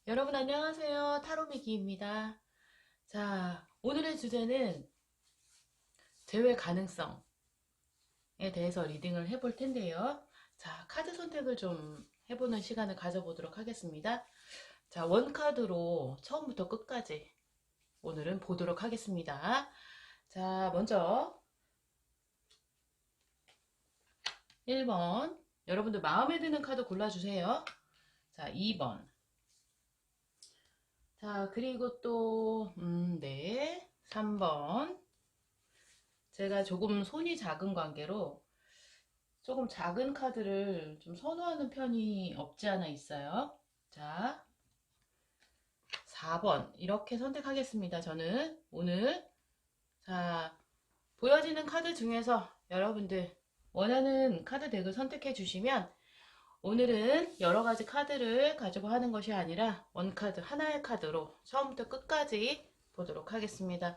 여러분 안녕하세요. 타로미기입니다. 자, 오늘의 주제는 재회 가능성에 대해서 리딩을 해볼 텐데요. 자, 카드 선택을 좀 해보는 시간을 가져보도록 하겠습니다. 자, 원카드로 처음부터 끝까지 오늘은 보도록 하겠습니다. 자, 먼저 1번 여러분들 마음에 드는 카드 골라주세요. 자, 2번. 자, 그리고 또 네, 3번. 제가 조금 손이 작은 관계로 조금 작은 카드를 좀 선호하는 편이 없지 않아 있어요. 자, 4번 이렇게 선택하겠습니다. 저는 오늘. 자, 보여지는 카드 중에서 여러분들 원하는 카드 덱을 선택해 주시면 오늘은 여러 가지 카드를 가지고 하는 것이 아니라 원카드 하나의 카드로 처음부터 끝까지 보도록 하겠습니다.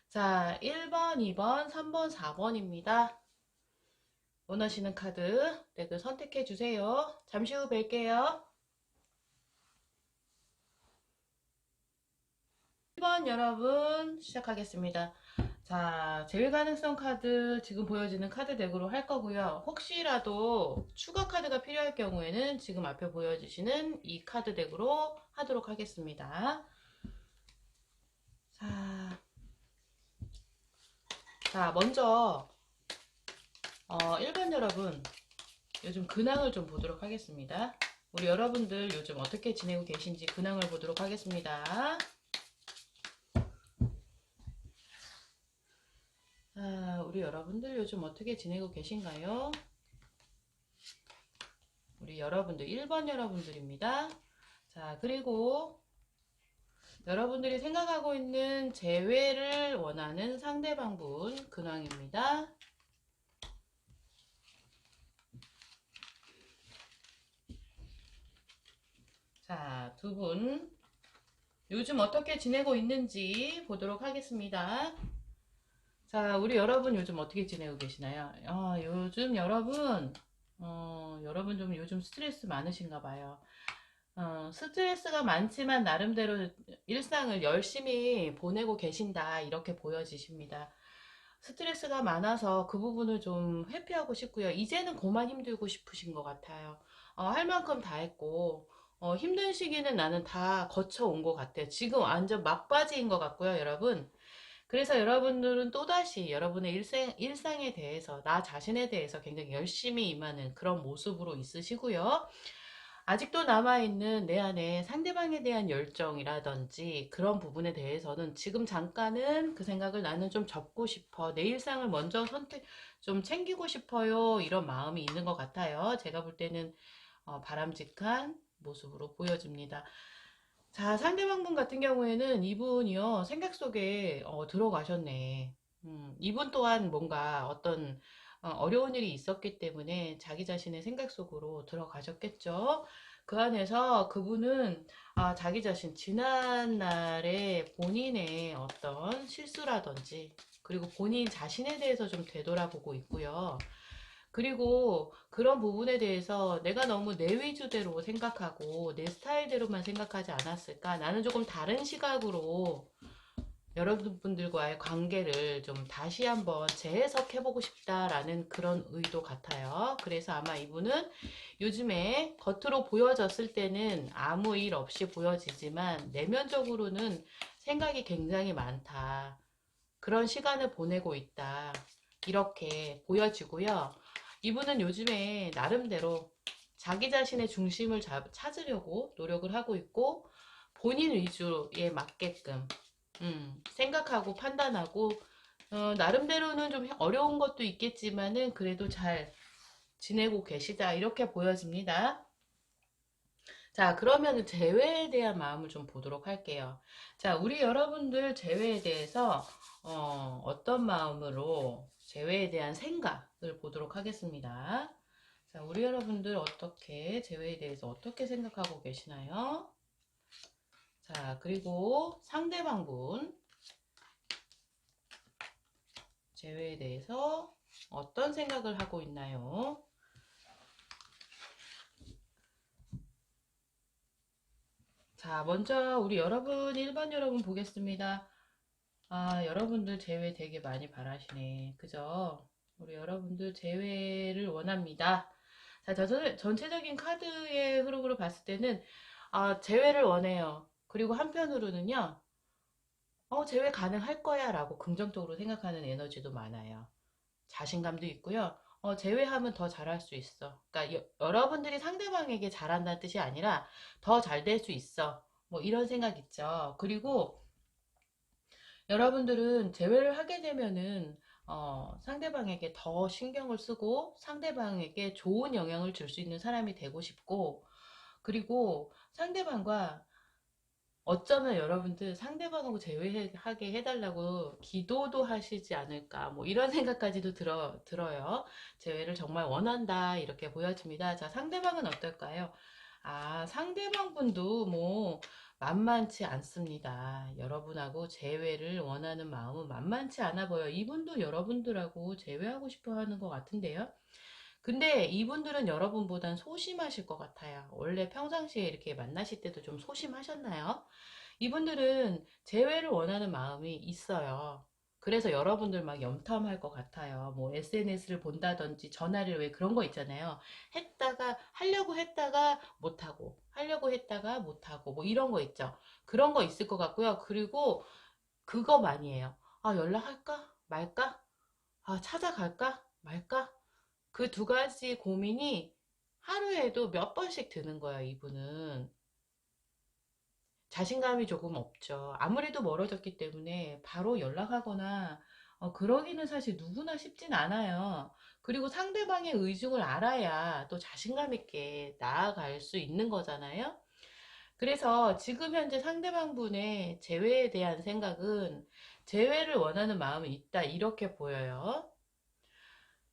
자, 1번, 2번, 3번, 4번입니다. 원하시는 카드 덱을 선택해 주세요. 잠시 후 뵐게요. 1번 여러분 시작하겠습니다. 자, 제일 가능성 카드 지금 보여지는 카드 덱으로 할 거고요. 혹시라도 추가 카드가 필요할 경우에는 지금 앞에 보여주시는 이 카드 덱으로 하도록 하겠습니다. 자, 먼저 1번 여러분 요즘 근황을 좀 보도록 하겠습니다. 우리 여러분들 요즘 어떻게 지내고 계신지 근황을 보도록 하겠습니다. 우리 여러분들 요즘 어떻게 지내고 계신가요? 우리 여러분들 1번 여러분들입니다. 자, 그리고 여러분들이 생각하고 있는 재회를 원하는 상대방분 근황입니다. 자, 두 분 요즘 어떻게 지내고 있는지 보도록 하겠습니다. 자, 우리 여러분 요즘 어떻게 지내고 계시나요? 요즘 여러분 여러분 좀 요즘 스트레스 많으신가 봐요. 스트레스가 많지만 나름대로 일상을 열심히 보내고 계신다 이렇게 보여지십니다. 스트레스가 많아서 그 부분을 좀 회피하고 싶고요. 이제는 그만 힘들고 싶으신 것 같아요. 할 만큼 다 했고 힘든 시기는 나는 다 거쳐온 것 같아요. 지금 완전 막바지인 것 같고요, 여러분. 그래서 여러분들은 또다시 여러분의 일상에 대해서, 나 자신에 대해서 굉장히 열심히 임하는 그런 모습으로 있으시고요. 아직도 남아있는 내 안에 상대방에 대한 열정이라든지 그런 부분에 대해서는 지금 잠깐은 그 생각을 나는 좀 접고 싶어. 내 일상을 먼저 좀 챙기고 싶어요. 이런 마음이 있는 것 같아요. 제가 볼 때는 바람직한 모습으로 보여집니다. 자, 상대방분 같은 경우에는 이분이요, 생각 속에 들어가셨네. 이분 또한 뭔가 어떤 어려운 일이 있었기 때문에 자기 자신의 생각 속으로 들어가셨겠죠. 그 안에서 그분은 자기 자신, 지난날에 본인의 어떤 실수라든지, 그리고 본인 자신에 대해서 좀 되돌아보고 있고요. 그리고 그런 부분에 대해서 내가 너무 내 위주대로 생각하고 내 스타일대로만 생각하지 않았을까? 나는 조금 다른 시각으로 여러분들과의 관계를 좀 다시 한번 재해석해보고 싶다라는 그런 의도 같아요. 그래서 아마 이분은 요즘에 겉으로 보여졌을 때는 아무 일 없이 보여지지만 내면적으로는 생각이 굉장히 많다. 그런 시간을 보내고 있다. 이렇게 보여지고요. 이분은 요즘에 나름대로 자기 자신의 중심을 찾으려고 노력을 하고 있고 본인 위주에 맞게끔 생각하고 판단하고 나름대로는 좀 어려운 것도 있겠지만은 그래도 잘 지내고 계시다 이렇게 보여집니다. 자, 그러면 재회에 대한 마음을 좀 보도록 할게요. 자, 우리 여러분들 재회에 대해서 어떤 마음으로 재회에 대한 생각을 보도록 하겠습니다. 자, 우리 여러분들 어떻게 재회에 대해서 어떻게 생각하고 계시나요? 자, 그리고 상대방분 재회에 대해서 어떤 생각을 하고 있나요? 자, 먼저 우리 여러분, 1번 여러분 보겠습니다. 아, 여러분들 재회 되게 많이 바라시네. 그죠? 우리 여러분들 재회를 원합니다. 자, 전체적인 카드의 흐름으로 봤을 때는, 재회를 원해요. 그리고 한편으로는요, 재회 가능할 거야 라고 긍정적으로 생각하는 에너지도 많아요. 자신감도 있고요. 제외하면 더 잘할 수 있어. 그러니까 여러분들이 상대방에게 잘한다는 뜻이 아니라 더 잘 될 수 있어. 뭐 이런 생각 있죠. 그리고 여러분들은 제외를 하게 되면은 상대방에게 더 신경을 쓰고 상대방에게 좋은 영향을 줄 수 있는 사람이 되고 싶고, 그리고 상대방과 어쩌면 여러분들 상대방하고 제외하게 해달라고 기도도 하시지 않을까, 뭐 이런 생각까지도 들어요. 제외를 정말 원한다 이렇게 보여집니다. 자, 상대방은 어떨까요? 상대방 분도 뭐 만만치 않습니다. 여러분하고 재회를 원하는 마음은 만만치 않아 보여. 이분도 여러분들하고 재회하고 싶어 하는 것 같은데요. 근데 이분들은 여러분보단 소심하실 것 같아요. 원래 평상시에 이렇게 만나실 때도 좀 소심하셨나요? 이분들은 재회를 원하는 마음이 있어요. 그래서 여러분들 막 염탐할 것 같아요. 뭐 SNS를 본다든지 전화를, 왜 그런 거 있잖아요. 하려고 했다가 못하고, 하려고 했다가 못하고, 뭐 이런 거 있죠. 그런 거 있을 것 같고요. 그리고 그거 많이 해요. 연락할까? 말까? 찾아갈까? 말까? 그 두 가지 고민이 하루에도 몇 번씩 드는 거예요, 이분은. 자신감이 조금 없죠. 아무래도 멀어졌기 때문에 바로 연락하거나 그러기는 사실 누구나 쉽진 않아요. 그리고 상대방의 의중을 알아야 또 자신감 있게 나아갈 수 있는 거잖아요. 그래서 지금 현재 상대방 분의 재회에 대한 생각은 재회를 원하는 마음이 있다 이렇게 보여요.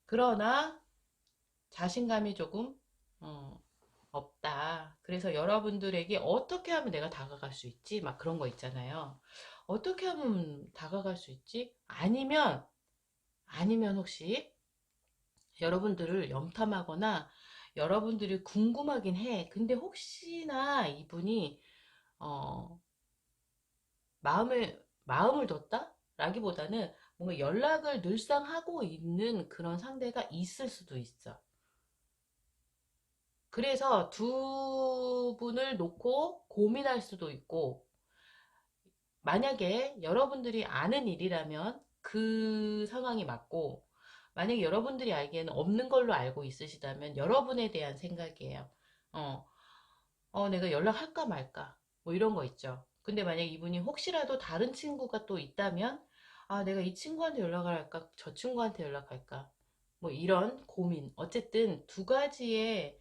그러나 자신감이 조금 어, 없다. 그래서 여러분들에게 어떻게 하면 내가 다가갈 수 있지? 막 그런 거 있잖아요. 어떻게 하면 다가갈 수 있지? 아니면 혹시 여러분들을 염탐하거나 여러분들이 궁금하긴 해. 근데 혹시나 이분이 어, 마음을 뒀다? 라기보다는 뭔가 연락을 늘상 하고 있는 그런 상대가 있을 수도 있어. 그래서 두 분을 놓고 고민할 수도 있고, 만약에 여러분들이 아는 일이라면 그 상황이 맞고, 만약에 여러분들이 알기에는 없는 걸로 알고 있으시다면 여러분에 대한 생각이에요. 어, 내가 연락할까 말까. 뭐 이런 거 있죠. 근데 만약 이분이 혹시라도 다른 친구가 또 있다면, 내가 이 친구한테 연락을 할까? 저 친구한테 연락할까? 뭐 이런 고민. 어쨌든 두 가지의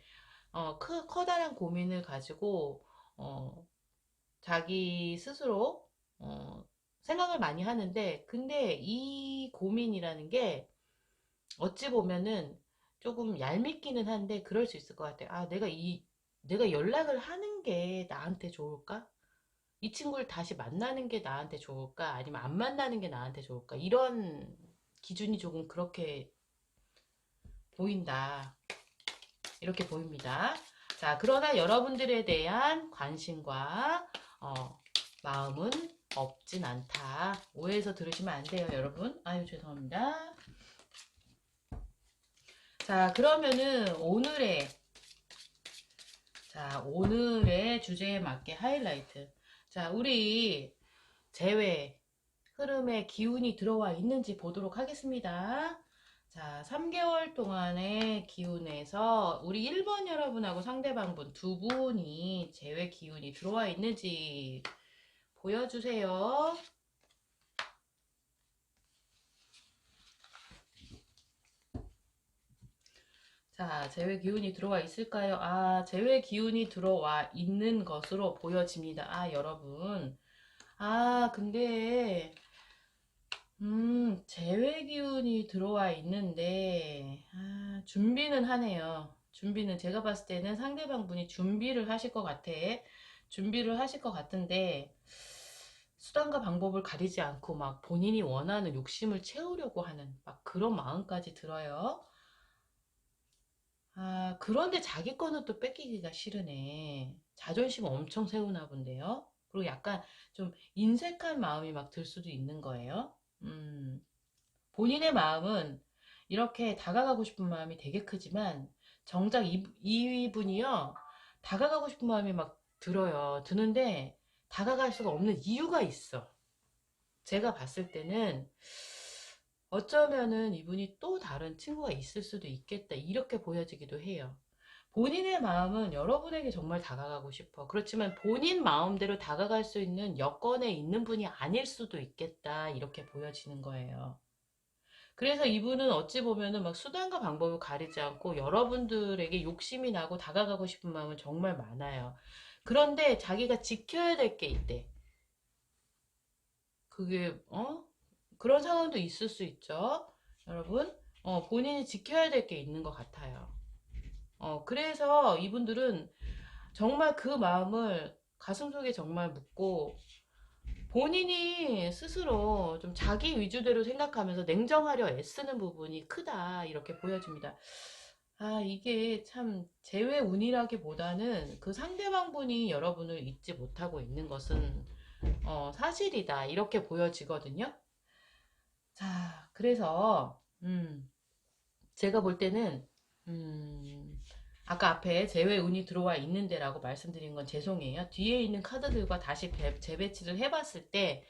커다란 고민을 가지고, 어, 자기 스스로, 생각을 많이 하는데, 근데 이 고민이라는 게, 어찌 보면은 조금 얄밉기는 한데, 그럴 수 있을 것 같아요. 내가 연락을 하는 게 나한테 좋을까? 이 친구를 다시 만나는 게 나한테 좋을까? 아니면 안 만나는 게 나한테 좋을까? 이런 기준이 조금 그렇게 보인다. 이렇게 보입니다. 자, 그러나 여러분들에 대한 관심과 마음은 없진 않다. 오해해서 들으시면 안 돼요, 여러분. 아유, 죄송합니다. 자, 그러면은 오늘의 주제에 맞게 하이라이트. 자, 우리 재회 흐름의 기운이 들어와 있는지 보도록 하겠습니다. 자, 3개월 동안의 기운에서 우리 1번 여러분하고 상대방분 두 분이 제외 기운이 들어와 있는지 보여주세요. 자, 제외 기운이 들어와 있을까요? 제외 기운이 들어와 있는 것으로 보여집니다. 여러분. 근데 재회 기운이 들어와 있는데, 준비는 하네요. 준비는 제가 봤을 때는 상대방 분이 준비를 하실 것 같아. 준비를 하실 것 같은데, 수단과 방법을 가리지 않고 막 본인이 원하는 욕심을 채우려고 하는 막 그런 마음까지 들어요. 그런데 자기 거는 또 뺏기기가 싫으네. 자존심 엄청 세우나 본데요. 그리고 약간 좀 인색한 마음이 막 들 수도 있는 거예요. 본인의 마음은 이렇게 다가가고 싶은 마음이 되게 크지만 정작 이분이요. 다가가고 싶은 마음이 막 들어요. 드는데 다가갈 수가 없는 이유가 있어. 제가 봤을 때는 어쩌면은 이분이 또 다른 친구가 있을 수도 있겠다. 이렇게 보여지기도 해요. 본인의 마음은 여러분에게 정말 다가가고 싶어. 그렇지만 본인 마음대로 다가갈 수 있는 여건에 있는 분이 아닐 수도 있겠다. 이렇게 보여지는 거예요. 그래서 이분은 어찌 보면은 막 수단과 방법을 가리지 않고 여러분들에게 욕심이 나고 다가가고 싶은 마음은 정말 많아요. 그런데 자기가 지켜야 될 게 있대. 그게, 그런 상황도 있을 수 있죠. 여러분, 본인이 지켜야 될 게 있는 것 같아요. 그래서 이분들은 정말 그 마음을 가슴속에 정말 묻고 본인이 스스로 좀 자기 위주대로 생각하면서 냉정하려 애쓰는 부분이 크다. 이렇게 보여집니다. 이게 참 재회 운이라기보다는 그 상대방 분이 여러분을 잊지 못하고 있는 것은 사실이다. 이렇게 보여지거든요. 자, 그래서 제가 볼 때는 아까 앞에 재회 운이 들어와 있는데라고 말씀드린 건 죄송해요. 뒤에 있는 카드들과 다시 재배치를 해봤을 때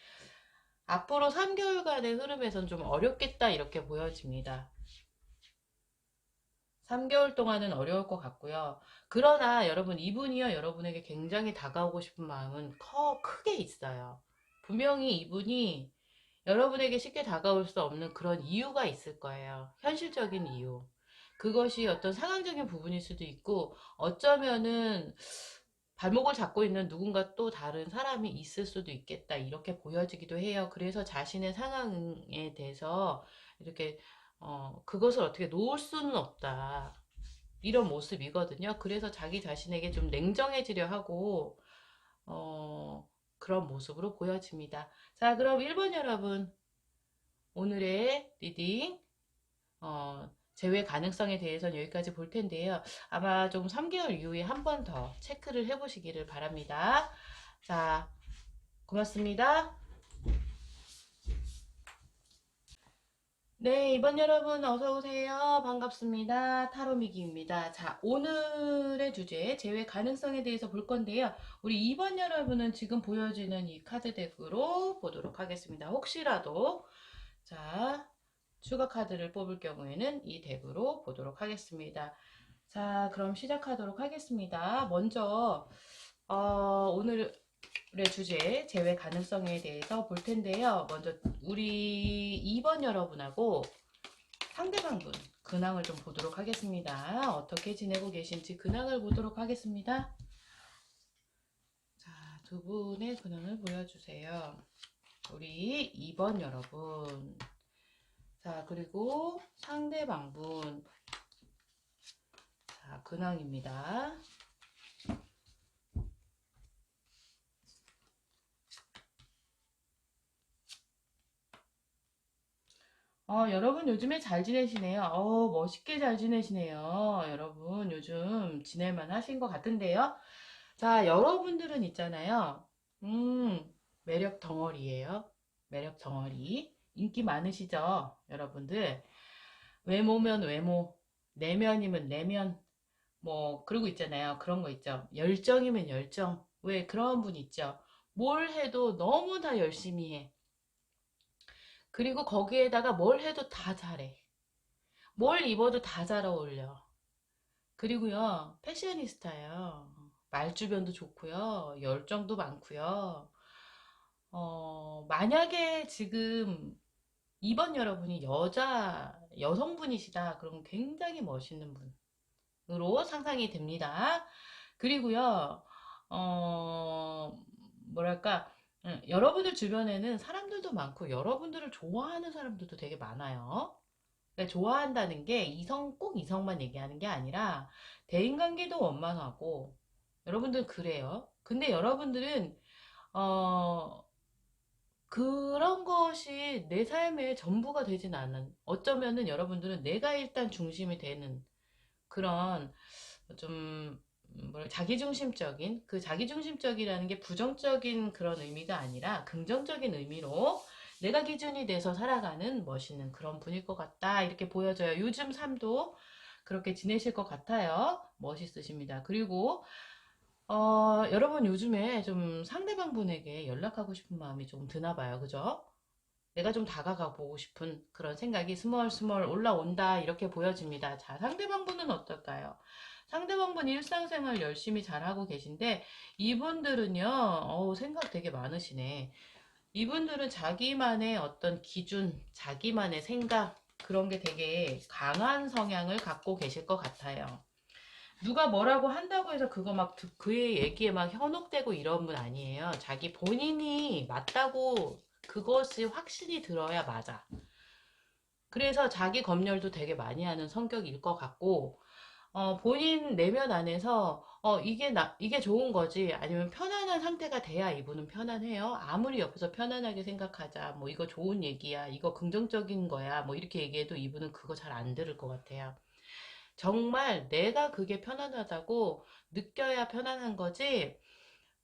앞으로 3개월간의 흐름에선 좀 어렵겠다 이렇게 보여집니다. 3개월 동안은 어려울 것 같고요. 그러나 여러분 이분이요 여러분에게 굉장히 다가오고 싶은 마음은 크게 있어요. 분명히 이분이 여러분에게 쉽게 다가올 수 없는 그런 이유가 있을 거예요. 현실적인 이유. 그것이 어떤 상황적인 부분일 수도 있고 어쩌면은 발목을 잡고 있는 누군가 또 다른 사람이 있을 수도 있겠다. 이렇게 보여지기도 해요. 그래서 자신의 상황에 대해서 이렇게 그것을 어떻게 놓을 수는 없다. 이런 모습이거든요. 그래서 자기 자신에게 좀 냉정해지려 하고 그런 모습으로 보여집니다. 자, 그럼 1번 여러분 오늘의 리딩 제외 가능성에 대해서는 여기까지 볼 텐데요. 아마 좀 3개월 이후에 한 번 더 체크를 해보시기를 바랍니다. 자, 고맙습니다. 네, 이번 여러분 어서오세요. 반갑습니다. 타로미기입니다. 자, 오늘의 주제, 제외 가능성에 대해서 볼 건데요. 우리 2번 여러분은 지금 보여지는 이 카드 덱으로 보도록 하겠습니다. 혹시라도, 자, 추가 카드를 뽑을 경우에는 이 덱으로 보도록 하겠습니다. 자, 그럼 시작하도록 하겠습니다. 먼저, 오늘의 주제, 제외 가능성에 대해서 볼 텐데요. 먼저, 우리 2번 여러분하고 상대방분, 근황을 좀 보도록 하겠습니다. 어떻게 지내고 계신지 근황을 보도록 하겠습니다. 자, 두 분의 근황을 보여주세요. 우리 2번 여러분. 자, 그리고 상대방분. 자, 근황입니다. 여러분 요즘에 잘 지내시네요. 멋있게 잘 지내시네요. 여러분 요즘 지낼만 하신 것 같은데요. 자, 여러분들은 있잖아요. 매력 덩어리예요. 매력 덩어리. 인기 많으시죠? 여러분들. 외모면 외모, 내면이면 내면, 뭐, 그러고 있잖아요. 그런 거 있죠. 열정이면 열정. 왜 그런 분 있죠. 뭘 해도 너무 다 열심히 해. 그리고 거기에다가 뭘 해도 다 잘해. 뭘 입어도 다 잘 어울려. 그리고요, 패셔니스타예요. 말주변도 좋고요. 열정도 많고요. 만약에 지금 2번 여러분이 여성분이시다. 그러면 굉장히 멋있는 분으로 상상이 됩니다. 그리고요, 뭐랄까, 여러분들 주변에는 사람들도 많고, 여러분들을 좋아하는 사람들도 되게 많아요. 그러니까 좋아한다는 게 꼭 이성만 얘기하는 게 아니라 대인관계도 원만하고 여러분들 그래요. 근데 여러분들은 그런 것이 내 삶의 전부가 되진 않은 어쩌면은 여러분들은 내가 일단 중심이 되는 그런 좀 자기중심적인 그 자기중심적이라는 게 부정적인 그런 의미가 아니라 긍정적인 의미로 내가 기준이 돼서 살아가는 멋있는 그런 분일 것 같다 이렇게 보여져요. 요즘 삶도 그렇게 지내실 것 같아요. 멋있으십니다. 그리고 여러분 요즘에 좀 상대방 분에게 연락하고 싶은 마음이 조금 드나 봐요. 그죠? 내가 좀 다가가 보고 싶은 그런 생각이 스멀스멀 올라온다 이렇게 보여집니다. 자, 상대방분은 어떨까요? 상대방분 일상생활 열심히 잘하고 계신데 이분들은요, 생각 되게 많으시네. 이분들은 자기만의 어떤 기준, 자기만의 생각 그런 게 되게 강한 성향을 갖고 계실 것 같아요. 누가 뭐라고 한다고 해서 그거 막 그의 얘기에 막 현혹되고 이런 분 아니에요. 자기 본인이 맞다고 그것이 확신이 들어야 맞아. 그래서 자기 검열도 되게 많이 하는 성격일 것 같고, 본인 내면 안에서, 이게 좋은 거지. 아니면 편안한 상태가 돼야 이분은 편안해요. 아무리 옆에서 편안하게 생각하자. 뭐, 이거 좋은 얘기야. 이거 긍정적인 거야. 뭐, 이렇게 얘기해도 이분은 그거 잘 안 들을 것 같아요. 정말 내가 그게 편안하다고 느껴야 편안한 거지.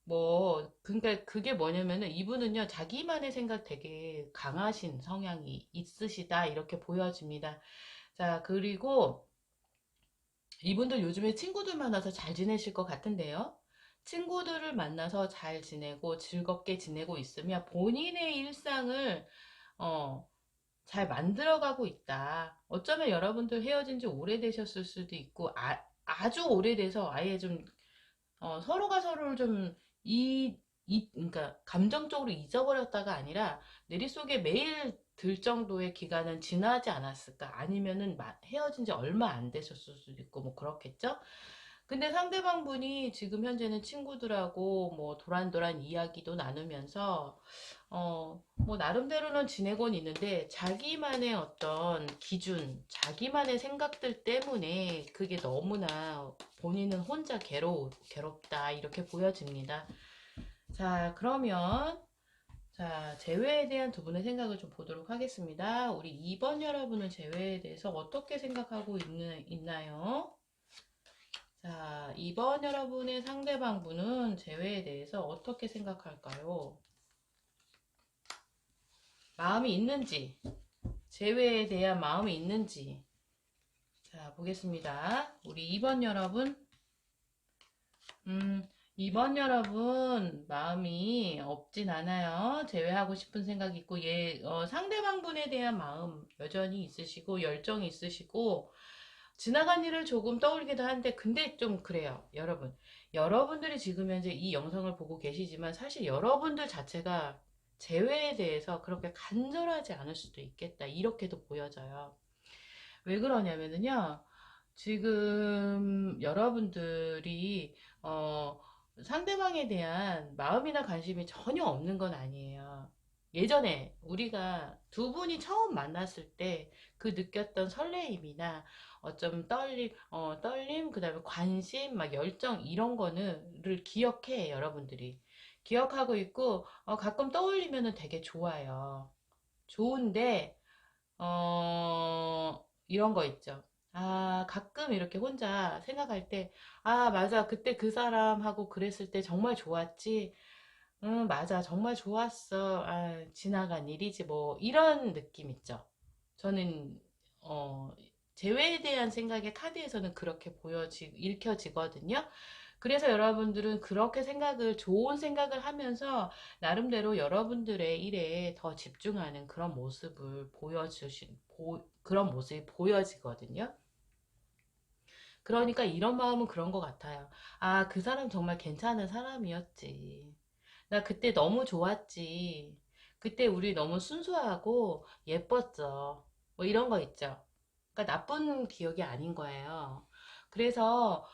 뭐, 그러니까 그게 뭐냐면은 이분은요, 자기만의 생각 되게 강하신 성향이 있으시다. 이렇게 보여집니다. 자, 그리고 이분들 요즘에 친구들 만나서 잘 지내실 것 같은데요. 친구들을 만나서 잘 지내고 즐겁게 지내고 있으면 본인의 일상을, 어, 잘 만들어가고 있다. 어쩌면 여러분들 헤어진 지 오래되셨을 수도 있고, 아주 오래돼서 아예 좀, 서로가 서로를 좀, 그러니까, 감정적으로 잊어버렸다가 아니라, 내리 속에 매일 들 정도의 기간은 지나지 않았을까? 아니면은, 헤어진 지 얼마 안 되셨을 수도 있고, 뭐, 그렇겠죠? 근데 상대방 분이 지금 현재는 친구들하고 뭐, 도란도란 이야기도 나누면서, 뭐, 나름대로는 지내곤 있는데, 자기만의 어떤 기준, 자기만의 생각들 때문에 그게 너무나 본인은 혼자 괴롭다, 이렇게 보여집니다. 자, 그러면, 자, 재회에 대한 두 분의 생각을 좀 보도록 하겠습니다. 우리 2번 여러분은 재회에 대해서 어떻게 생각하고 있나요? 자, 2번 여러분의 상대방 분은 재회에 대해서 어떻게 생각할까요? 마음이 있는지, 재회에 대한 마음이 있는지. 자, 보겠습니다. 우리 2번 여러분. 2번 여러분, 마음이 없진 않아요. 재회하고 싶은 생각이 있고, 상대방 분에 대한 마음 여전히 있으시고, 열정이 있으시고, 지나간 일을 조금 떠올리기도 한데, 근데 좀 그래요. 여러분. 여러분들이 지금 현재 이 영상을 보고 계시지만, 사실 여러분들 자체가 재회에 대해서 그렇게 간절하지 않을 수도 있겠다. 이렇게도 보여져요. 왜 그러냐면은요, 지금 여러분들이, 상대방에 대한 마음이나 관심이 전혀 없는 건 아니에요. 예전에 우리가 두 분이 처음 만났을 때 그 느꼈던 설레임이나 어쩜 떨림, 그 다음에 관심, 막 열정, 이런 거를 기억해, 여러분들이. 기억하고 있고, 가끔 떠올리면은 되게 좋아요. 좋은데, 이런 거 있죠. 아, 가끔 이렇게 혼자 생각할 때, 아, 맞아. 그때 그 사람하고 그랬을 때 정말 좋았지. 응, 맞아. 정말 좋았어. 아, 지나간 일이지. 뭐, 이런 느낌 있죠. 저는, 어, 재회에 대한 생각의 카드에서는 그렇게 읽혀지거든요. 그래서 여러분들은 그렇게 좋은 생각을 하면서 나름대로 여러분들의 일에 더 집중하는 그런 그런 모습이 보여지거든요. 그러니까 이런 마음은 그런 것 같아요. 아, 그 사람 정말 괜찮은 사람이었지. 나 그때 너무 좋았지. 그때 우리 너무 순수하고 예뻤죠. 뭐 이런 거 있죠. 그러니까 나쁜 기억이 아닌 거예요. 그래서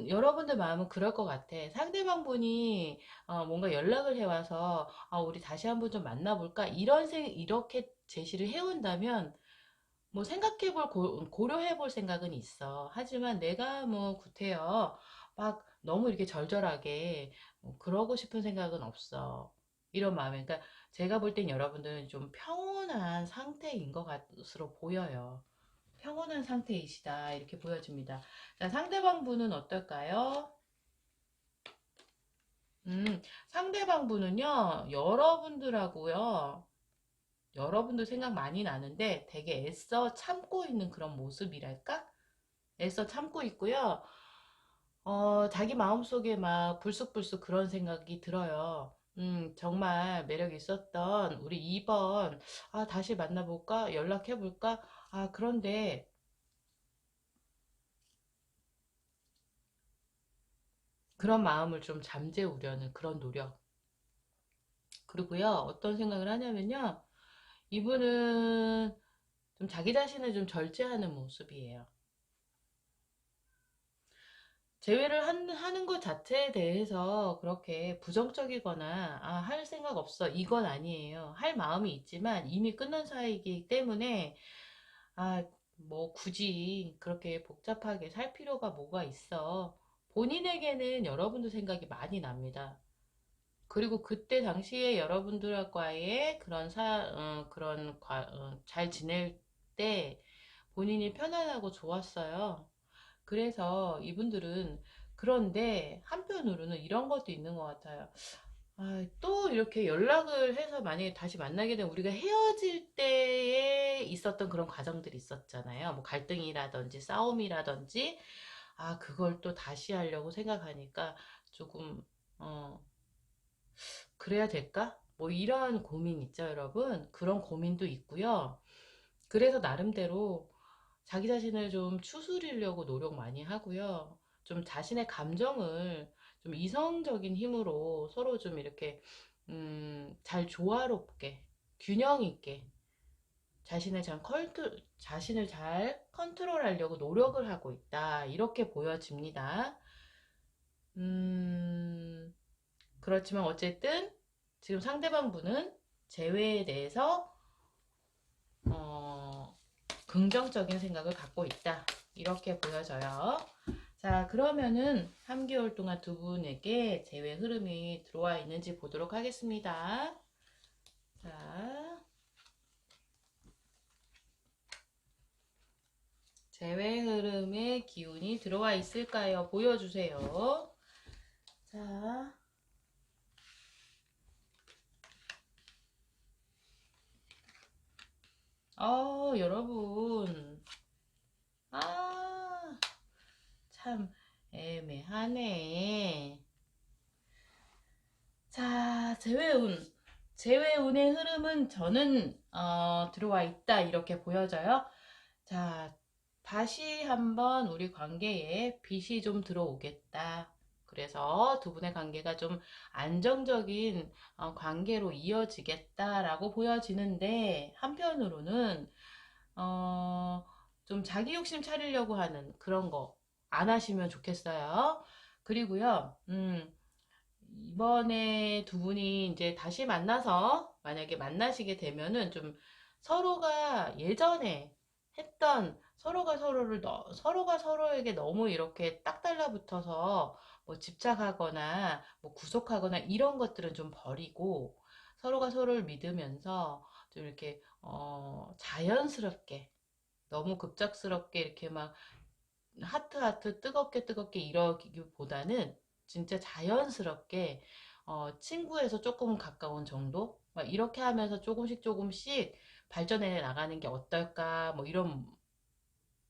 여러분들 마음은 그럴 것 같아. 상대방 분이 뭔가 연락을 해와서 우리 다시 한번 좀 만나볼까? 이렇게 제시를 해온다면 뭐 고려해볼 생각은 있어. 하지만 내가 뭐 구태여 막 너무 이렇게 절절하게 뭐 그러고 싶은 생각은 없어. 이런 마음에. 그러니까 제가 볼 땐 여러분들은 좀 평온한 상태인 것 것으로 보여요. 평온한 상태이시다. 이렇게 보여집니다. 자, 상대방 분은 어떨까요? 상대방 분은요, 여러분들하고요, 여러분들 생각 많이 나는데 되게 애써 참고 있는 그런 모습이랄까? 애써 참고 있고요. 자기 마음속에 막 불쑥불쑥 그런 생각이 들어요. 정말 매력 있었던 우리 2번, 다시 만나볼까? 연락해볼까? 그런데 그런 마음을 좀 잠재우려는 그런 노력. 그리고요, 어떤 생각을 하냐면요, 이분은 좀 자기 자신을 좀 절제하는 모습이에요. 하는 것 자체에 대해서 그렇게 부정적이거나 할 생각 없어 이건 아니에요. 할 마음이 있지만 이미 끝난 사이이기 때문에 아, 뭐 굳이 그렇게 복잡하게 살 필요가 뭐가 있어. 본인에게는 여러분들 생각이 많이 납니다. 그리고 그때 당시에 여러분들과의 잘 지낼 때 본인이 편안하고 좋았어요. 그래서 이분들은 그런데 한편으로는 이런 것도 있는 것 같아요. 또 이렇게 연락을 해서 만약에 다시 만나게 되면 우리가 헤어질 때에 있었던 그런 과정들이 있었잖아요. 뭐 갈등이라든지 싸움이라든지 그걸 또 다시 하려고 생각하니까 조금 어, 그래야 될까? 뭐 이런 고민 있죠, 여러분. 그런 고민도 있고요. 그래서 나름대로 자기 자신을 좀 추스리려고 노력 많이 하고요. 좀 자신의 감정을 좀 이성적인 힘으로 서로 좀 이렇게 잘 조화롭게 균형 있게 자신을 잘 컨트롤하려고 노력을 하고 있다. 이렇게 보여집니다. 음, 그렇지만 어쨌든 지금 상대방 분은 재회에 대해서 어, 긍정적인 생각을 갖고 있다. 이렇게 보여져요. 자, 그러면은 3개월 동안 두 분에게 재회 흐름이 들어와 있는지 보도록 하겠습니다. 자, 재회 흐름의 기운이 들어와 있을까요? 보여주세요. 자, 여러분. 아, 참 애매하네. 자, 재회운. 재회운의 흐름은 저는 들어와 있다 이렇게 보여져요. 자, 다시 한번 우리 관계에 빛이 좀 들어오겠다. 그래서 두 분의 관계가 좀 안정적인 관계로 이어지겠다라고 보여지는데 한편으로는 어, 좀 자기 욕심 차리려고 하는 그런 거 안 하시면 좋겠어요. 그리고요, 이번에 두 분이 이제 다시 만나서 만약에 만나시게 되면은 좀 서로가 예전에 했던 서로가 서로에게 너무 이렇게 딱 달라붙어서 뭐 집착하거나 뭐 구속하거나 이런 것들은 좀 버리고 서로가 서로를 믿으면서 좀 이렇게 자연스럽게 너무 급작스럽게 이렇게 막 하트 뜨겁게 이러기보다는 진짜 자연스럽게 친구에서 조금 가까운 정도 막 이렇게 하면서 조금씩 발전해 나가는 게 어떨까 뭐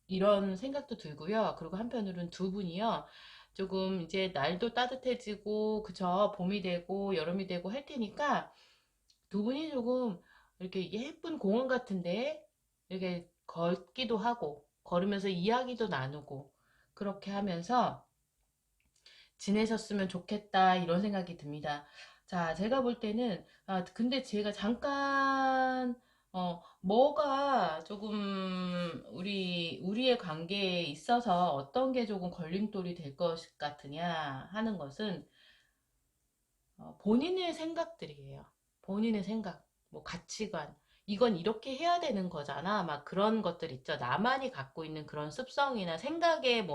이런 생각도 들고요. 그리고 한편으로는 두 분이요. 조금 이제 날도 따뜻해지고 그쵸 봄이 되고 여름이 되고 할 테니까 두 분이 조금 이렇게 예쁜 공원 같은데 이렇게 걷기도 하고 걸으면서 이야기도 나누고 그렇게 하면서 지내셨으면 좋겠다 이런 생각이 듭니다. 자, 제가 볼 때는 근데 제가 잠깐 뭐가 조금 우리의 관계에 있어서 어떤 게 조금 걸림돌이 될 것 같으냐 하는 것은 본인의 생각들이에요. 본인의 생각, 뭐 가치관 이건 이렇게 해야 되는 거잖아. 막 그런 것들 있죠. 나만이 갖고 있는 그런 습성이나 생각의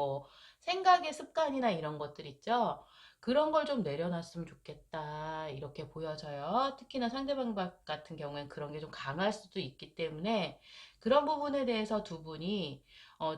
습관이나 이런 것들 있죠. 그런 걸 좀 내려놨으면 좋겠다. 이렇게 보여져요. 특히나 상대방 같은 경우엔 그런 게 좀 강할 수도 있기 때문에 그런 부분에 대해서 두 분이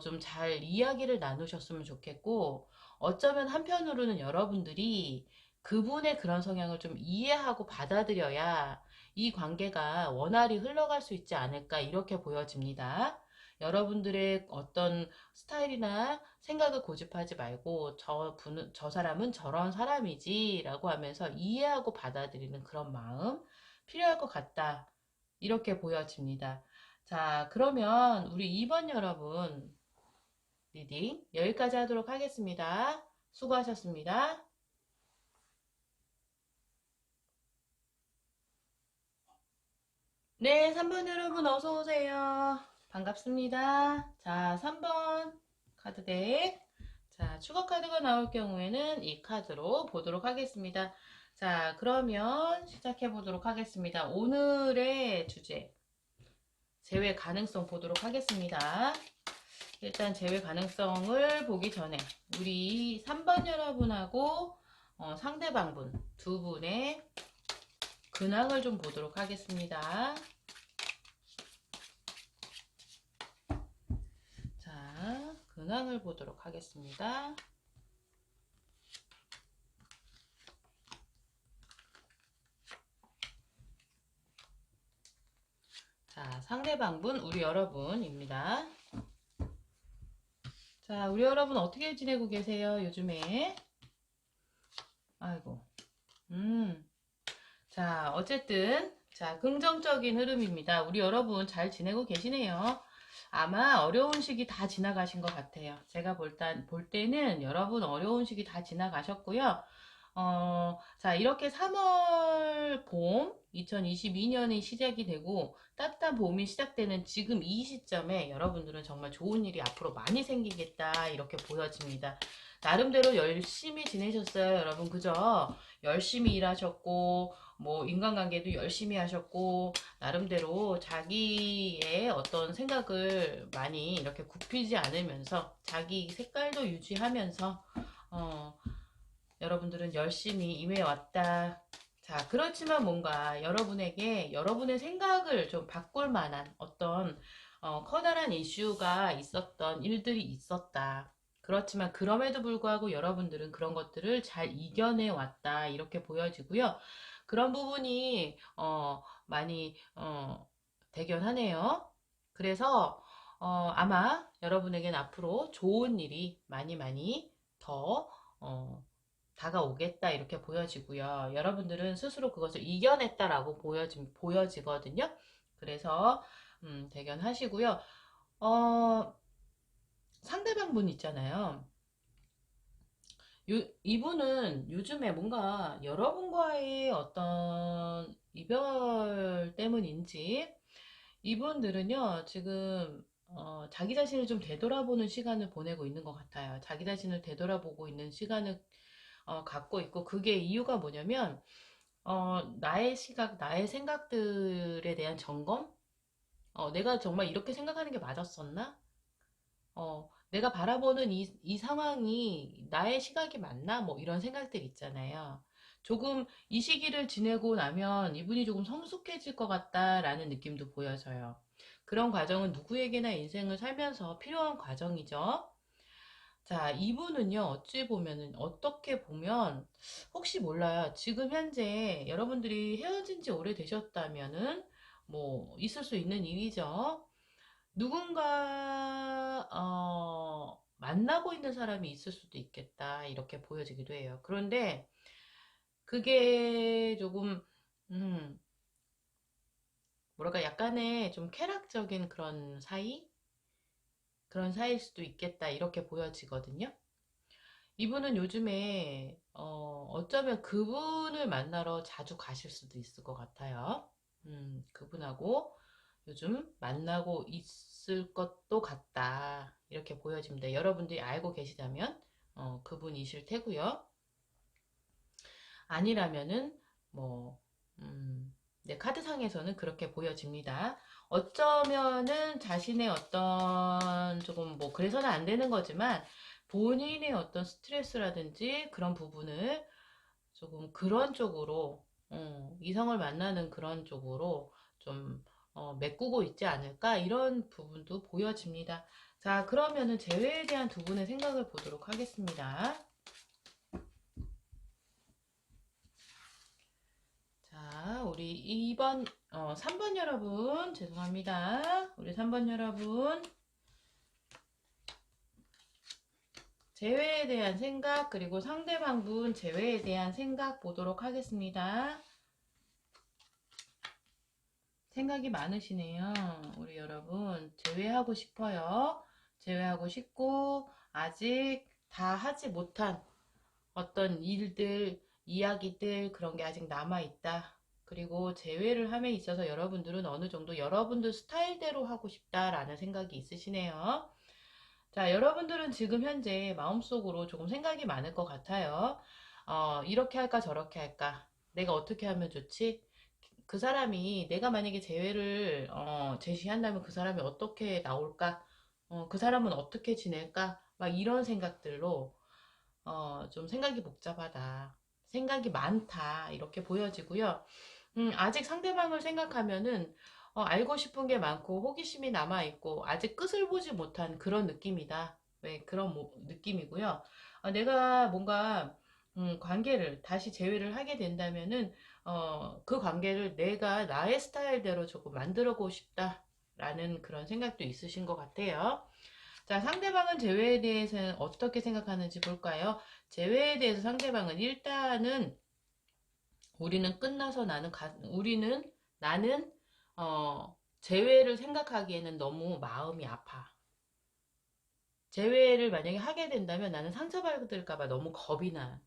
좀 잘 이야기를 나누셨으면 좋겠고, 어쩌면 한편으로는 여러분들이 그분의 그런 성향을 좀 이해하고 받아들여야 이 관계가 원활히 흘러갈 수 있지 않을까 이렇게 보여집니다. 여러분들의 어떤 스타일이나 생각을 고집하지 말고 저 사람은 저런 사람이지 라고 하면서 이해하고 받아들이는 그런 마음 필요할 것 같다. 이렇게 보여집니다. 자, 그러면 우리 2번 여러분 리딩 여기까지 하도록 하겠습니다. 수고하셨습니다. 네, 3번 여러분 어서 오세요. 반갑습니다. 자, 3번 카드덱. 자, 추가 카드가 나올 경우에는 이 카드로 보도록 하겠습니다. 자, 그러면 시작해 보도록 하겠습니다. 오늘의 주제, 재회 가능성 보도록 하겠습니다. 일단 재회 가능성을 보기 전에 우리 3번 여러분하고 상대방분 두 분의 근황을 좀 보도록 하겠습니다. 자, 근황을 보도록 하겠습니다. 자, 상대방분 우리 여러분입니다. 자, 우리 여러분 어떻게 지내고 계세요? 요즘에? 아이고. 자, 어쨌든 자, 긍정적인 흐름입니다. 우리 여러분 잘 지내고 계시네요. 아마 어려운 시기 다 지나가신 것 같아요. 제가 볼 때는 여러분 어려운 시기 다 지나가셨고요. 자, 이렇게 3월 봄 2022년이 시작이 되고 따뜻한 봄이 시작되는 지금 이 시점에 여러분들은 정말 좋은 일이 앞으로 많이 생기겠다 이렇게 보여집니다. 나름대로 열심히 지내셨어요, 여러분. 그죠? 열심히 일하셨고 뭐 인간관계도 열심히 하셨고 나름대로 자기의 어떤 생각을 많이 이렇게 굽히지 않으면서 자기 색깔도 유지하면서 여러분들은 열심히 임해왔다. 자, 그렇지만 뭔가 여러분에게 여러분의 생각을 좀 바꿀 만한 어떤 커다란 이슈가 있었던 일들이 있었다. 그렇지만 그럼에도 불구하고 여러분들은 그런 것들을 잘 이겨내 왔다. 이렇게 보여지고요. 그런 부분이 많이 대견하네요. 그래서 아마 여러분에겐 앞으로 좋은 일이 많이 많이 더 다가오겠다 이렇게 보여지고요. 여러분들은 스스로 그것을 이겨냈다라고 보여지거든요. 그래서 대견하시고요. 상대방 분 있잖아요. 이분은 요즘에 뭔가 여러분과의 어떤 이별 때문인지 이분들은요, 지금 자기 자신을 좀 되돌아보는 시간을 보내고 있는 것 같아요. 자기 자신을 되돌아보고 있는 시간을 갖고 있고, 그게 이유가 뭐냐면, 나의 시각, 나의 생각들에 대한 점검? 내가 정말 이렇게 생각하는 게 맞았었나? 내가 바라보는 이 상황이 나의 시각이 맞나? 뭐 이런 생각들 있잖아요. 조금 이 시기를 지내고 나면 이분이 조금 성숙해질 것 같다라는 느낌도 보여져요. 그런 과정은 누구에게나 인생을 살면서 필요한 과정이죠. 자, 이분은요, 어떻게 보면, 혹시 몰라요. 지금 현재 여러분들이 헤어진 지 오래되셨다면은, 뭐, 있을 수 있는 일이죠. 누군가, 만나고 있는 사람이 있을 수도 있겠다. 이렇게 보여지기도 해요. 그런데, 그게 조금, 음, 뭐랄까, 약간의 좀 쾌락적인 그런 사이? 그런 사이일 수도 있겠다. 이렇게 보여지거든요. 이분은 요즘에 어쩌면 그분을 만나러 자주 가실 수도 있을 것 같아요. 그분하고 요즘 만나고 있을 것도 같다. 이렇게 보여집니다. 여러분들이 알고 계시다면 그분이실 테고요. 아니라면은 뭐 네, 카드상에서는 그렇게 보여집니다. 어쩌면은 자신의 어떤 조금 뭐 그래서는 안 되는 거지만 본인의 어떤 스트레스라든지 그런 부분을 조금 그런 쪽으로 이성을 만나는 그런 쪽으로 좀 메꾸고 있지 않을까 이런 부분도 보여집니다. 자, 그러면은 재회에 대한 두 분의 생각을 보도록 하겠습니다. 자, 우리 3번 여러분, 죄송합니다. 우리 3번 여러분, 재회에 대한 생각, 그리고 상대방분 재회에 대한 생각 보도록 하겠습니다. 생각이 많으시네요. 우리 여러분, 제외하고 싶어요. 제외하고 싶고, 아직 다 하지 못한 어떤 일들, 이야기들, 그런 게 아직 남아있다. 그리고 제외를 함에 있어서 여러분들은 어느 정도 여러분들 스타일대로 하고 싶다라는 생각이 있으시네요. 자, 여러분들은 지금 현재 마음속으로 조금 생각이 많을 것 같아요. 이렇게 할까, 저렇게 할까? 내가 어떻게 하면 좋지? 그 사람이 내가 만약에 재회를 제시한다면 그 사람이 어떻게 나올까? 그 사람은 어떻게 지낼까? 막 이런 생각들로 좀 생각이 복잡하다. 생각이 많다. 이렇게 보여지고요. 아직 상대방을 생각하면은 알고 싶은 게 많고 호기심이 남아있고 아직 끝을 보지 못한 그런 느낌이다. 왜 그런 느낌이고요. 내가 뭔가 관계를 다시 재회를 하게 된다면은 그 관계를 내가 나의 스타일대로 조금 만들어보고 싶다라는 그런 생각도 있으신 것 같아요. 자, 상대방은 재회에 대해서는 어떻게 생각하는지 볼까요? 재회에 대해서 상대방은 일단은 우리는 끝나서 나는 재회를 생각하기에는 너무 마음이 아파. 재회를 만약에 하게 된다면 나는 상처받을까봐 너무 겁이 나.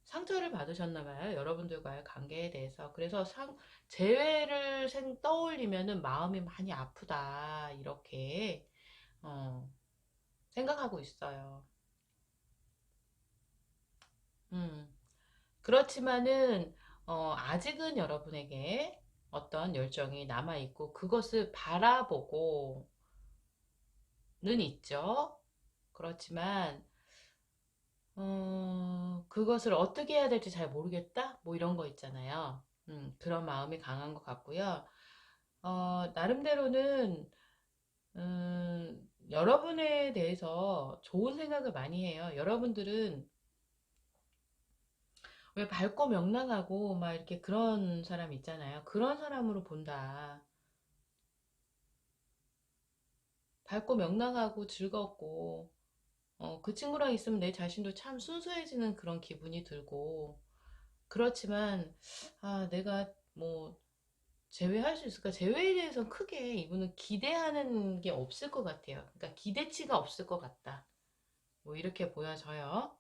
상처를 받으셨나봐요. 여러분들과의 관계에 대해서. 그래서 재회를 떠올리면은 마음이 많이 아프다. 이렇게, 생각하고 있어요. 음. 그렇지만은, 아직은 여러분에게 어떤 열정이 남아있고, 그것을 바라보고는 있죠. 그렇지만, 그것을 어떻게 해야 될지 잘 모르겠다? 뭐 이런 거 있잖아요. 그런 마음이 강한 것 같고요. 나름대로는, 여러분에 대해서 좋은 생각을 많이 해요. 여러분들은 왜 밝고 명랑하고 막 이렇게 그런 사람 있잖아요. 그런 사람으로 본다. 밝고 명랑하고 즐겁고, 그 친구랑 있으면 내 자신도 참 순수해지는 그런 기분이 들고, 그렇지만, 내가 뭐, 제외할 수 있을까? 제외에 대해서 크게 이분은 기대하는 게 없을 것 같아요. 그러니까 기대치가 없을 것 같다. 뭐 이렇게 보여져요.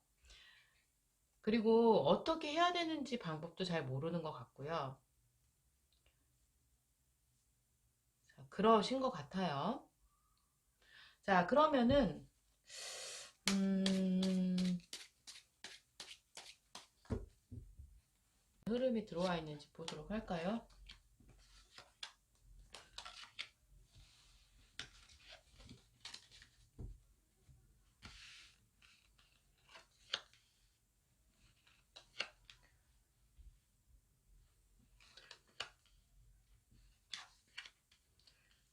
그리고 어떻게 해야 되는지 방법도 잘 모르는 것 같고요. 자, 그러신 것 같아요. 자, 그러면은, 음, 흐름이 들어와 있는지 보도록 할까요?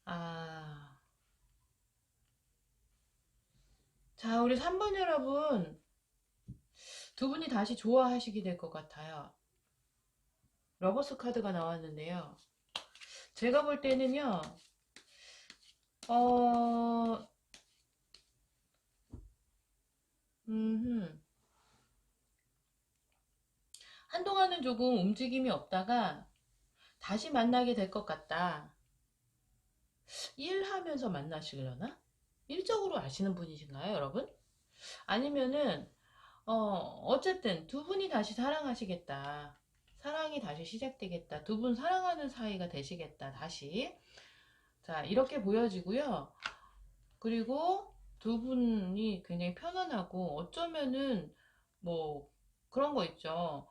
아, 자, 우리 3번 여러분, 두 분이 다시 좋아하시게 될 것 같아요. 러버스 카드가 나왔는데요. 제가 볼 때는요, 어, 음, 한동안은 조금 움직임이 없다가 다시 만나게 될 것 같다. 일하면서 만나시려나? 일적으로 아시는 분이신가요, 여러분? 아니면은, 어쨌든 두 분이 다시 사랑하시겠다. 사랑이 다시 시작되겠다. 두 분 사랑하는 사이가 되시겠다. 다시. 자, 이렇게 보여지고요. 그리고 두 분이 굉장히 편안하고 어쩌면은 뭐 그런 거 있죠.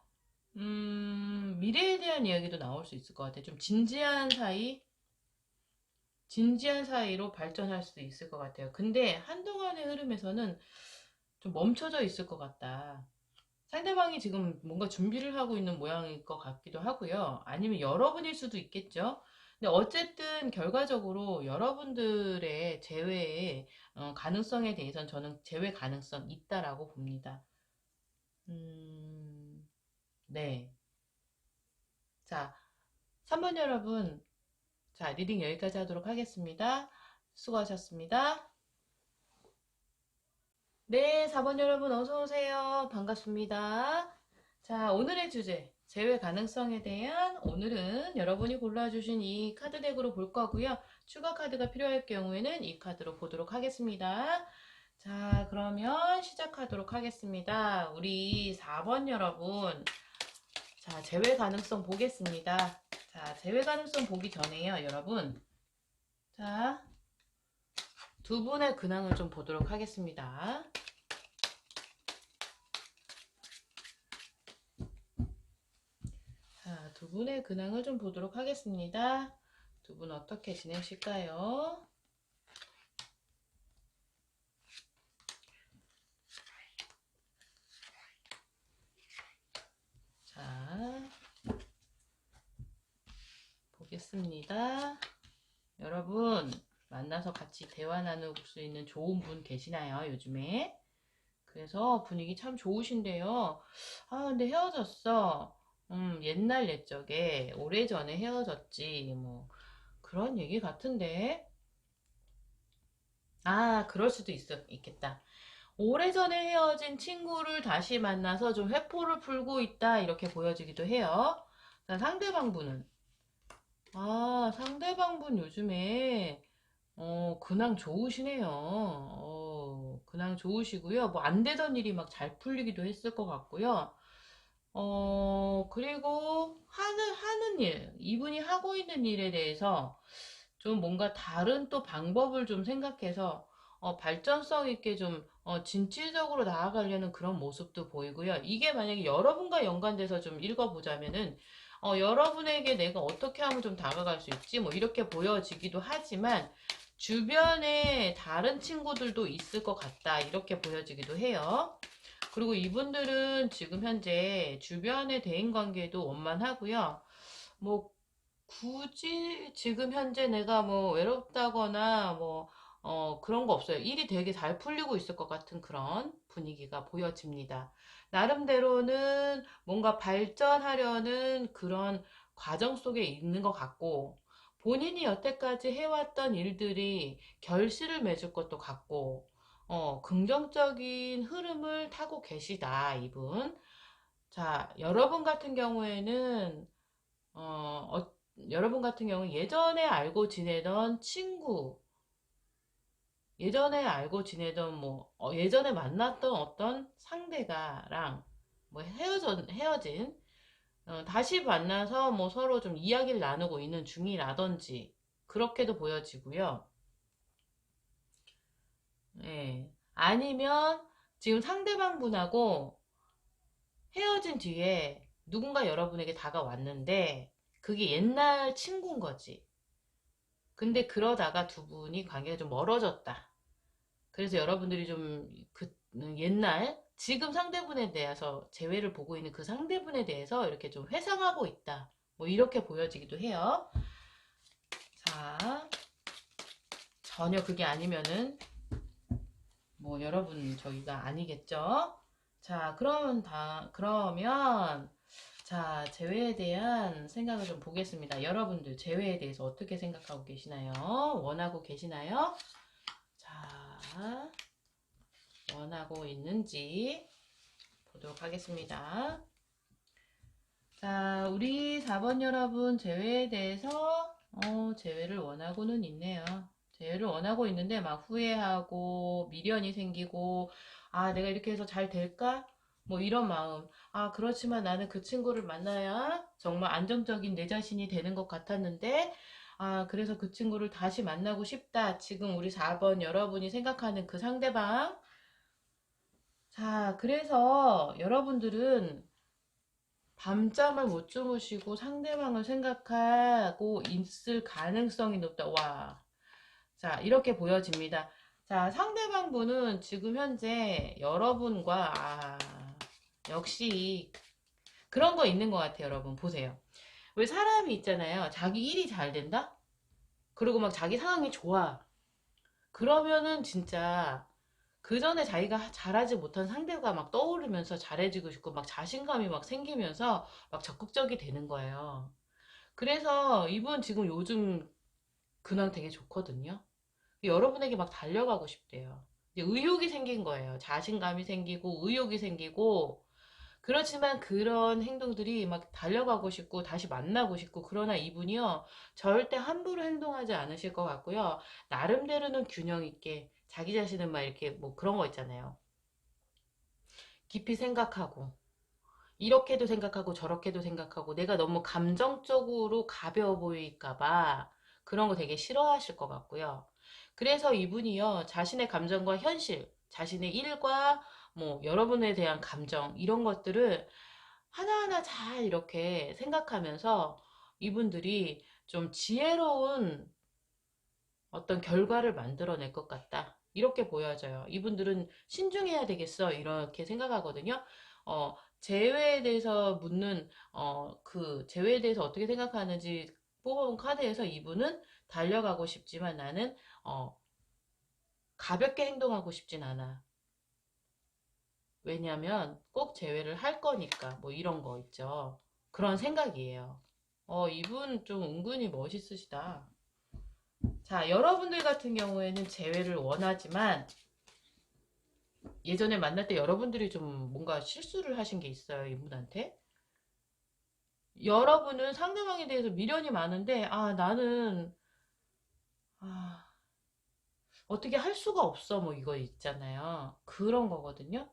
미래에 대한 이야기도 나올 수 있을 것 같아. 좀 진지한 사이? 진지한 사이로 발전할 수도 있을 것 같아요. 근데 한동안의 흐름에서는 좀 멈춰져 있을 것 같다. 상대방이 지금 뭔가 준비를 하고 있는 모양일 것 같기도 하고요. 아니면 여러분일 수도 있겠죠. 근데 어쨌든 결과적으로 여러분들의 재회의 가능성에 대해서는 저는 재회 가능성 있다라고 봅니다. 네. 자, 3번 여러분. 자, 리딩 여기까지 하도록 하겠습니다. 수고하셨습니다. 네, 4번 여러분 어서오세요. 반갑습니다. 자, 오늘의 주제, 제외 가능성에 대한 오늘은 여러분이 골라주신 이 카드 덱으로 볼 거고요. 추가 카드가 필요할 경우에는 이 카드로 보도록 하겠습니다. 자, 그러면 시작하도록 하겠습니다. 우리 4번 여러분. 자, 제외 가능성 보겠습니다. 자, 제외 가능성 보기 전에요, 여러분. 자, 두 분의 근황을 좀 보도록 하겠습니다. 자, 두 분의 근황을 좀 보도록 하겠습니다. 두 분 어떻게 지내실까요? 자, 보겠습니다. 여러분, 만나서 같이 대화 나눌 수 있는 좋은 분 계시나요, 요즘에? 그래서 분위기 참 좋으신데요. 아, 근데 헤어졌어. 옛날 옛적에, 오래전에 헤어졌지, 뭐, 그런 얘기 같은데. 아, 그럴 수도 있겠다. 오래전에 헤어진 친구를 다시 만나서 좀 회포를 풀고 있다, 이렇게 보여지기도 해요. 자, 상대방분은. 아, 상대방분 요즘에, 근황 좋으시네요. 근황 좋으시고요. 뭐, 안 되던 일이 막 잘 풀리기도 했을 것 같고요. 그리고 하는 일, 이분이 하고 있는 일에 대해서 좀 뭔가 다른 또 방법을 좀 생각해서 발전성 있게 좀 진취적으로 나아가려는 그런 모습도 보이고요. 이게 만약에 여러분과 연관돼서 좀 읽어보자면은 여러분에게 내가 어떻게 하면 좀 다가갈 수 있지? 뭐 이렇게 보여지기도 하지만 주변에 다른 친구들도 있을 것 같다. 이렇게 보여지기도 해요. 그리고 이분들은 지금 현재 주변의 대인관계도 원만하고요. 뭐 굳이 지금 현재 내가 뭐 외롭다거나 뭐 그런 거 없어요. 일이 되게 잘 풀리고 있을 것 같은 그런 분위기가 보여집니다. 나름대로는 뭔가 발전하려는 그런 과정 속에 있는 것 같고 본인이 여태까지 해왔던 일들이 결실을 맺을 것도 같고 긍정적인 흐름을 타고 계시다, 이분. 자, 어, 어, 여러분 같은 경우는 예전에 알고 지내던 친구, 예전에 알고 지내던 예전에 만났던 어떤 상대가랑 뭐 헤어진, 다시 만나서 뭐 서로 좀 이야기를 나누고 있는 중이라든지, 그렇게도 보여지고요. 예. 아니면 지금 상대방 분하고 헤어진 뒤에 누군가 여러분에게 다가왔는데, 그게 옛날 친구인 거지. 근데 그러다가 두 분이 관계가 좀 멀어졌다. 그래서 여러분들이 좀 옛날 지금 상대분에 대해서 재회를 보고 있는 그 상대분에 대해서 이렇게 좀 회상하고 있다. 뭐 이렇게 보여지기도 해요. 자, 전혀 그게 아니면은 뭐 여러분 저희가 아니겠죠? 자, 그러면 자, 재회에 대한 생각을 좀 보겠습니다. 여러분들 재회에 대해서 어떻게 생각하고 계시나요? 원하고 계시나요? 자, 원하고 있는지 보도록 하겠습니다. 자, 우리 4번 여러분 제외에 대해서 제외를 원하고는 있네요. 제외를 원하고 있는데 막 후회하고 미련이 생기고 아, 내가 이렇게 해서 잘 될까? 뭐 이런 마음. 아, 그렇지만 나는 그 친구를 만나야 정말 안정적인 내 자신이 되는 것 같았는데 아, 그래서 그 친구를 다시 만나고 싶다. 지금 우리 4번 여러분이 생각하는 그 상대방. 자, 그래서 여러분들은 밤잠을 못 주무시고 상대방을 생각하고 있을 가능성이 높다. 와. 자, 이렇게 보여집니다. 자, 상대방 분은 지금 현재 여러분과, 역시 그런 거 있는 것 같아요, 여러분. 보세요. 왜 사람이 있잖아요. 자기 일이 잘 된다? 그리고 막 자기 상황이 좋아. 그러면은 진짜 그 전에 자기가 잘하지 못한 상대가 막 떠오르면서 잘해지고 싶고 막 자신감이 막 생기면서 막 적극적이 되는 거예요. 그래서 이분 지금 요즘 근황 되게 좋거든요. 여러분에게 막 달려가고 싶대요. 이제 의욕이 생긴 거예요. 자신감이 생기고 의욕이 생기고 그렇지만 그런 행동들이 막 달려가고 싶고 다시 만나고 싶고 그러나 이분이요 절대 함부로 행동하지 않으실 것 같고요. 나름대로는 균형 있게 자기 자신을 막 이렇게 뭐 그런 거 있잖아요. 깊이 생각하고 이렇게도 생각하고 저렇게도 생각하고 내가 너무 감정적으로 가벼워 보일까봐 그런 거 되게 싫어하실 것 같고요. 그래서 이분이요, 자신의 감정과 현실, 자신의 일과 뭐 여러분에 대한 감정, 이런 것들을 하나하나 잘 이렇게 생각하면서 이분들이 좀 지혜로운 어떤 결과를 만들어낼 것 같다. 이렇게 보여져요. 이분들은 신중해야 되겠어. 이렇게 생각하거든요. 재회에 대해서 묻는, 그, 재회에 대해서 어떻게 생각하는지 뽑아본 카드에서 이분은 달려가고 싶지만 나는, 가볍게 행동하고 싶진 않아. 왜냐면 꼭 재회를 할 거니까. 뭐 이런 거 있죠. 그런 생각이에요. 이분 좀 은근히 멋있으시다. 자, 여러분들 같은 경우에는 재회를 원하지만 예전에 만날 때 여러분들이 좀 뭔가 실수를 하신 게 있어요, 이분한테. 여러분은 상대방에 대해서 미련이 많은데, 나는, 아, 어떻게 할 수가 없어, 뭐 이거 있잖아요. 그런 거거든요.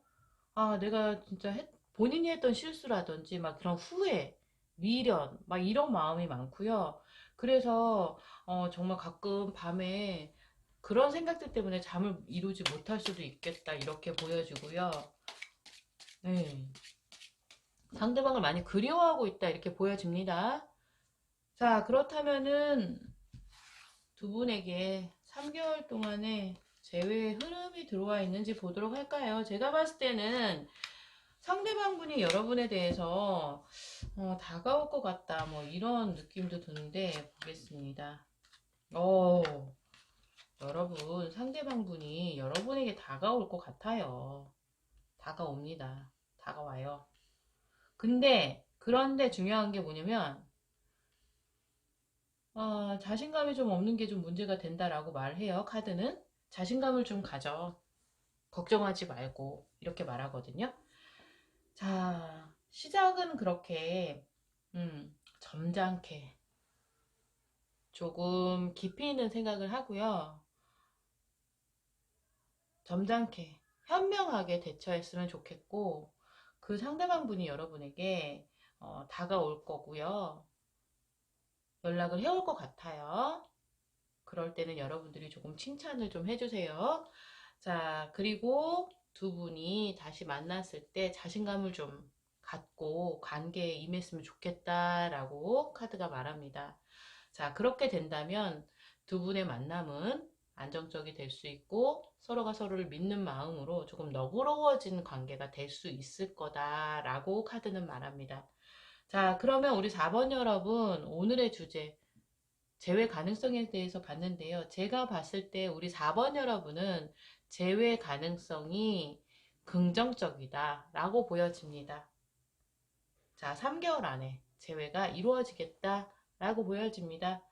내가 진짜 본인이 했던 실수라든지, 막 그런 후회, 미련, 막 이런 마음이 많고요. 그래서, 정말 가끔 밤에 그런 생각들 때문에 잠을 이루지 못할 수도 있겠다, 이렇게 보여지고요. 네. 상대방을 많이 그리워하고 있다, 이렇게 보여집니다. 자, 그렇다면은 두 분에게 3개월 동안에 재회의 흐름이 들어와 있는지 보도록 할까요? 제가 봤을 때는 상대방 분이 여러분에 대해서 다가올 것 같다, 뭐 이런 느낌도 드는데 보겠습니다. 오, 여러분, 상대방 분이 여러분에게 다가올 것 같아요. 다가옵니다. 다가와요. 그런데 중요한 게 뭐냐면, 자신감이 좀 없는 게 좀 문제가 된다라고 말해요, 카드는. 자신감을 좀 가져. 걱정하지 말고. 이렇게 말하거든요. 자, 시작은 그렇게, 점잖게, 조금 깊이 있는 생각을 하고요. 점잖게, 현명하게 대처했으면 좋겠고, 그 상대방 분이 여러분에게 다가올 거고요. 연락을 해올 것 같아요. 그럴 때는 여러분들이 조금 칭찬을 좀 해주세요. 자, 그리고 두 분이 다시 만났을 때 자신감을 좀 갖고 관계에 임했으면 좋겠다라고 카드가 말합니다. 자, 그렇게 된다면 두 분의 만남은 안정적이 될 수 있고 서로가 서로를 믿는 마음으로 조금 너그러워진 관계가 될 수 있을 거다라고 카드는 말합니다. 자, 그러면 우리 4번 여러분, 오늘의 주제, 재회 가능성에 대해서 봤는데요. 제가 봤을 때 우리 4번 여러분은 재회 가능성이 긍정적이다 라고 보여집니다. 자, 3개월 안에 재회가 이루어지겠다 라고 보여집니다.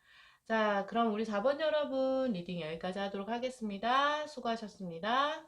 자, 그럼 우리 4번 여러분 리딩 여기까지 하도록 하겠습니다. 수고하셨습니다.